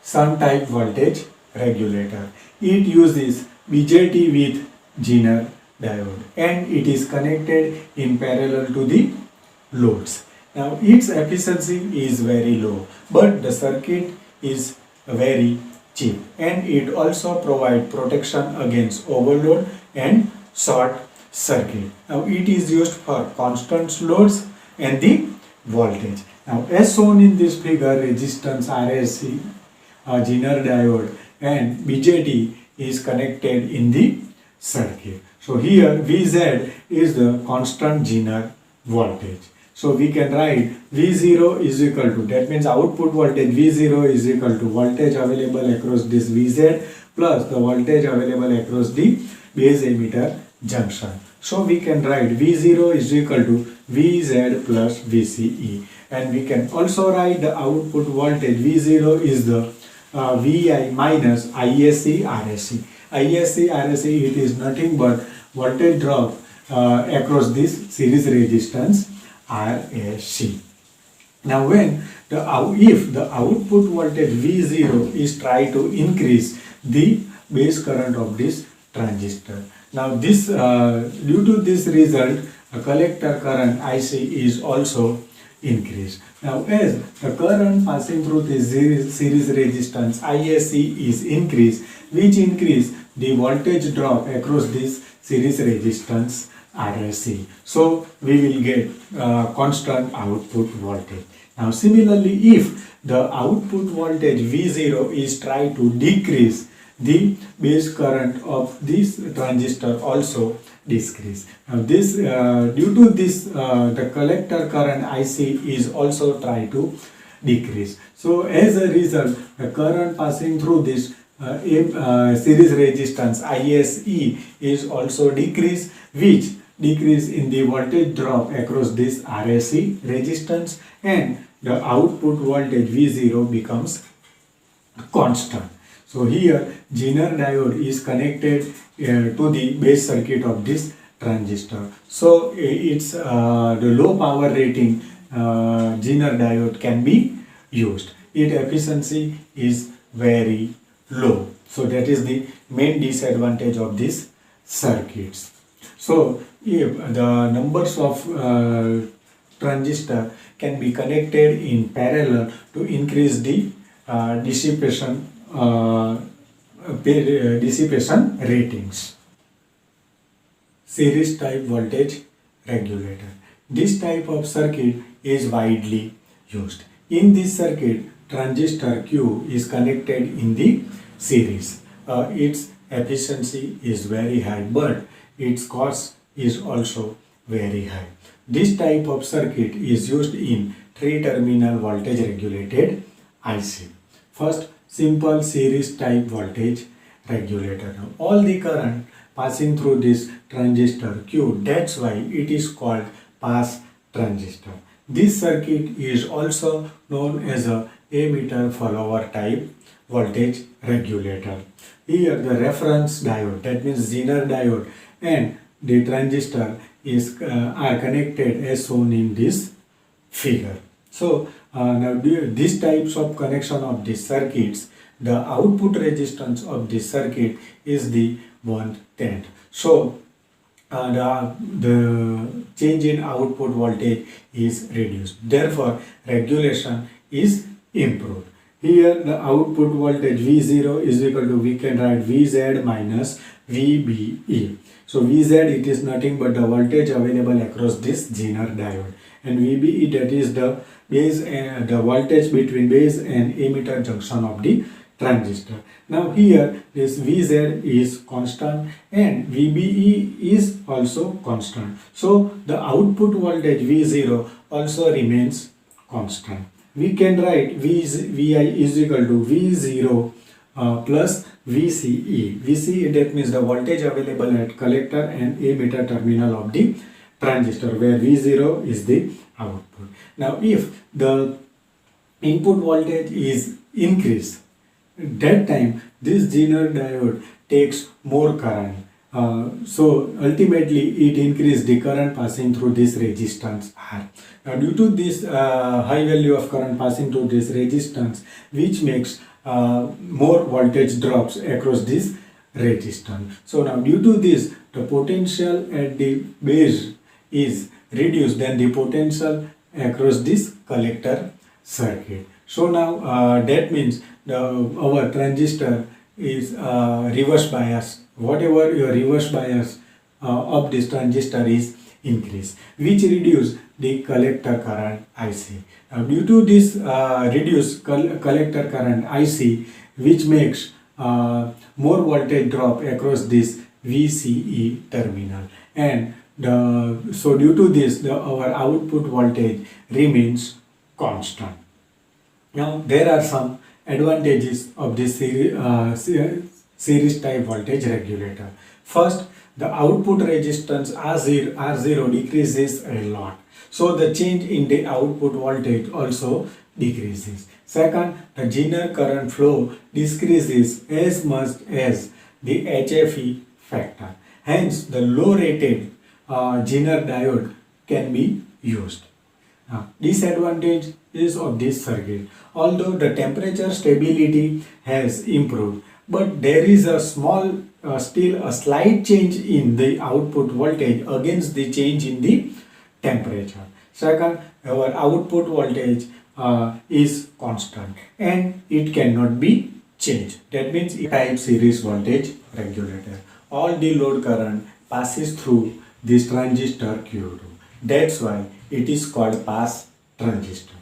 shunt type voltage regulator. It uses BJT with Zener diode and it is connected in parallel to the loads. Now its efficiency is very low, but the circuit is very cheap and it also provides protection against overload and short circuit. Now it is used for constant loads and the voltage. Now as shown in this figure, resistance RSC, Zener diode and BJT is connected in the circuit. So here Vz is the constant Zener voltage. So we can write V0 is equal to, that means output voltage V0 is equal to voltage available across this Vz plus the voltage available across the base emitter junction. So we can write V0 is equal to Vz plus Vce, and we can also write the output voltage V0 is the Vi minus Isc Rsc. Isc Rsc, it is nothing but voltage drop across this series resistance Rsc. Now when if the output voltage V0 is try to increase the base current of this transistor. Now this due to this result, a collector current IC is also increased. Now as the current passing through this series resistance Isc is increased, which increase the voltage drop across this series resistance RSC. So we will get constant output voltage. Now similarly, if the output voltage V0 is try to decrease, the base current of this transistor also decrease. Now this due to this the collector current IC is also try to decrease. So as a result, the current passing through this series resistance ISE is also decrease, which decrease in the voltage drop across this RSC resistance, and the output voltage V0 becomes constant. So here Zener diode is connected to the base circuit of this transistor. So it's the low power rating Zener diode can be used. Its efficiency is very low. So that is the main disadvantage of these circuits. So if the numbers of transistor can be connected in parallel to increase the dissipation ratings. Series type voltage regulator. This type of circuit is widely used. In this circuit, transistor Q is connected in the series. Its efficiency is very high, but its cost is also very high. This type of circuit is used in 3-terminal voltage regulated IC. First, simple series type voltage regulator. Now, all the current passing through this transistor Q, that's why it is called pass transistor. This circuit is also known as a emitter follower type voltage regulator. Here the reference diode, that means Zener diode, and the transistor is are connected as shown in this figure. So now these types of connection of these circuits, the output resistance of this circuit is the 1/10. So the change in output voltage is reduced. Therefore, regulation is improved. Here the output voltage V0 is equal to, we can write Vz minus VBE. So Vz, it is nothing but the voltage available across this Zener diode, and VBE, that is the base and the voltage between base and emitter junction of the transistor. Now here this Vz is constant and VBE is also constant. So the output voltage V0 also remains constant. We can write Vi is equal to V0 plus VCE. VCE, that means the voltage available at collector and emitter terminal of the transistor, where V0 is the output. Now if the input voltage is increased, that time this Zener diode takes more current. So ultimately it increases the current passing through this resistance R. Now due to this high value of current passing through this resistance, which makes more voltage drops across this resistance. So now due to this, the potential at the base is reduced than the potential across this collector circuit. So now that means our transistor is reverse bias. Whatever your reverse bias of this transistor is increased, which reduce the collector current IC. Now due to this reduced collector current IC, which makes more voltage drop across this VCE terminal, and so due to this our output voltage remains constant. Now there are some advantages of this series type voltage regulator. First, the output resistance R0 decreases a lot, so the change in the output voltage also decreases. Second, the Zener current flow decreases as much as the HFE factor. Hence, the low rated Zener diode can be used. Disadvantage is of this circuit. Although the temperature stability has improved, but there is a small still a slight change in the output voltage against the change in the temperature. Second, our output voltage is constant and it cannot be changed. That means type series voltage regulator. All the load current passes through this transistor Q2. That's why it is called pass transistor.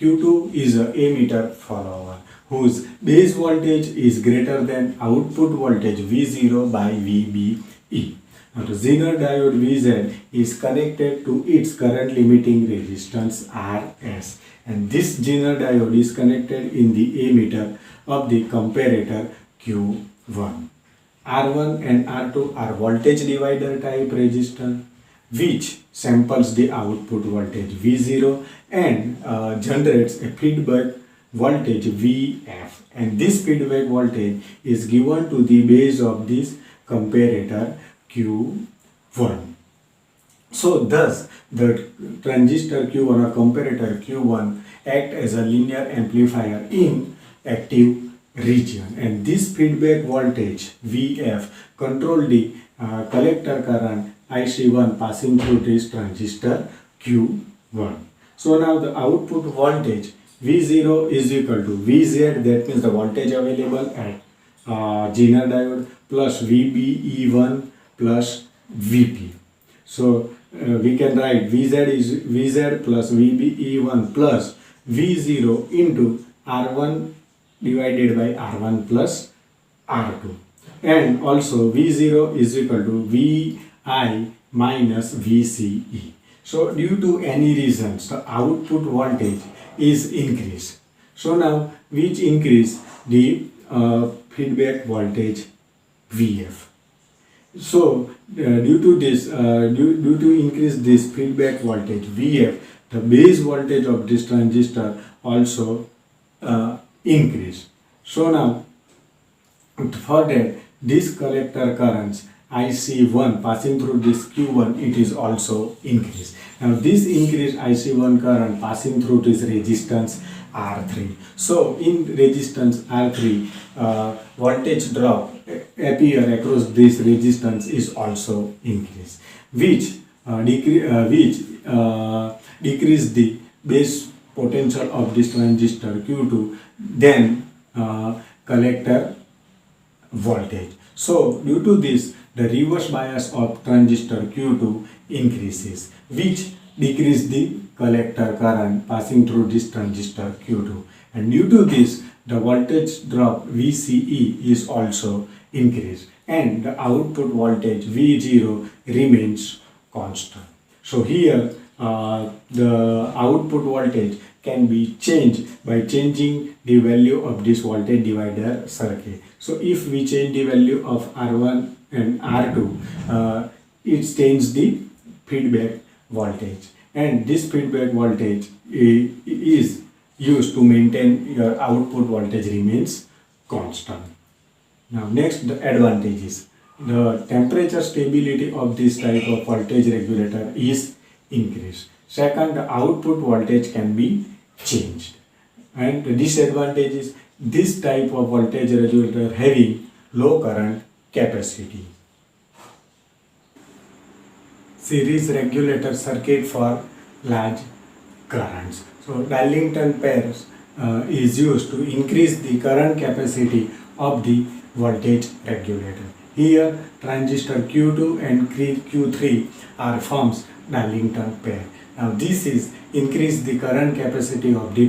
Q2 is a ammeter follower whose base voltage is greater than output voltage V0 by VBE. Now the Zener diode VZ is connected to its current limiting resistance RS, and this Zener diode is connected in the ammeter of the comparator Q1. R1 and R2 are voltage divider type resistor which samples the output voltage V0 and generates a feedback voltage Vf, and this feedback voltage is given to the base of this comparator Q1. So thus the transistor Q1 or comparator Q1 act as a linear amplifier in active region, and this feedback voltage Vf control the collector current IC1 passing through this transistor Q1. So now the output voltage V0 is equal to Vz, that means the voltage available at Zener diode, plus VBE1 plus Vp. So we can write Vz is Vz plus VBE1 plus V0 into R1 divided by R1 plus R2, and also V0 is equal to Vi minus VCE. So due to any reasons the output voltage is increased. So now which increase the feedback voltage Vf. So due to this due to increase this feedback voltage Vf, the base voltage of this transistor also increase. So now for that this collector currents IC1 passing through this Q1, it is also increased. Now this increased IC1 current passing through this resistance R3. So in resistance R3, voltage drop appear across this resistance is also increased, which decrease the base potential of this transistor Q2 then collector voltage. So due to this, the reverse bias of transistor Q2 increases, which decrease the collector current passing through this transistor Q2, and due to this the voltage drop VCE is also increased and the output voltage V0 remains constant. So here the output voltage can be changed by changing the value of this voltage divider circuit. So if we change the value of R1 and R2, it changes the feedback voltage, and this feedback voltage is used to maintain your output voltage remains constant. Now next, the advantages. The temperature stability of this type of voltage regulator is increased. Second, the output voltage can be changed. And the disadvantage is this type of voltage regulator having low current capacity. Series regulator circuit for large currents. So Darlington pairs is used to increase the current capacity of the voltage regulator. Here transistor Q2 and Q3 are forms Darlington pair. Now this is increase the current capacity of the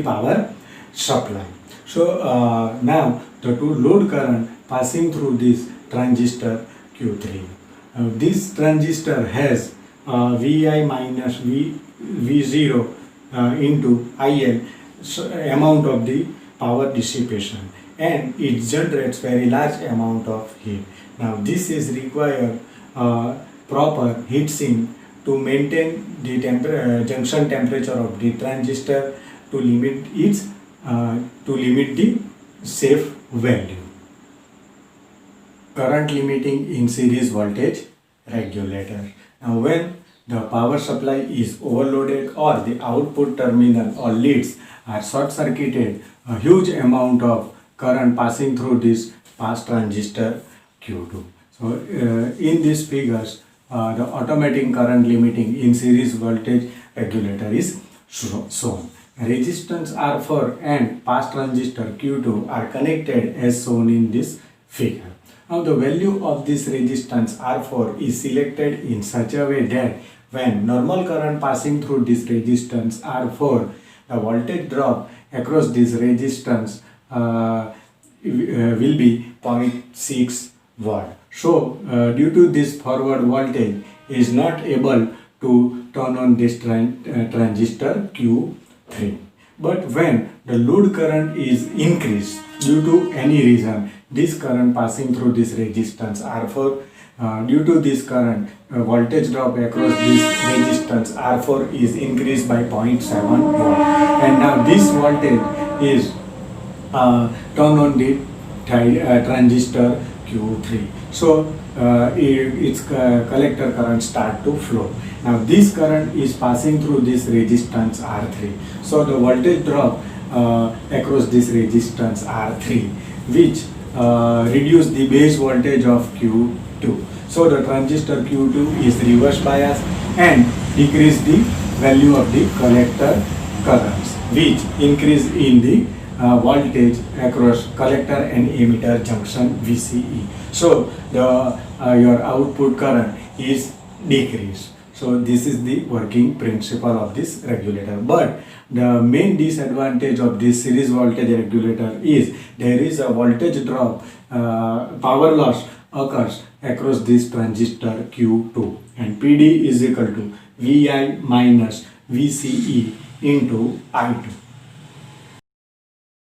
power supply. So now the two load current passing through this transistor Q3. This transistor has Vi minus V0 into IL amount of the power dissipation, and it generates very large amount of heat. Now this is require proper heat sink to maintain the junction temperature of the transistor to limit its the safe value. Current limiting in series voltage regulator. Now when the power supply is overloaded or the output terminal or leads are short circuited, a huge amount of current passing through this pass transistor Q2. So in these figures, the automatic current limiting in series voltage regulator is shown. Resistance R4 and pass transistor Q2 are connected as shown in this figure. Now the value of this resistance R4 is selected in such a way that when normal current passing through this resistance R4, the voltage drop across this resistance will be 0.6 watt. So due to this forward voltage is not able to turn on this transistor Q3. But when the load current is increased due to any reason, this current passing through this resistance R4, due to this current, voltage drop across this resistance R4 is increased by 0.7 watt, and now this voltage is turned on the transistor Q3. So its collector current start to flow. Now this current is passing through this resistance R3. So the voltage drop across this resistance R3, which reduce the base voltage of Q2. So the transistor Q2 is reverse bias and decrease the value of the collector currents, which increase in the voltage across collector and emitter junction VCE. So the your output current is decreased. So this is the working principle of this regulator. But the main disadvantage of this series voltage regulator is there is a voltage drop, power loss occurs across this transistor Q2, and PD is equal to Vi minus VCE into I2.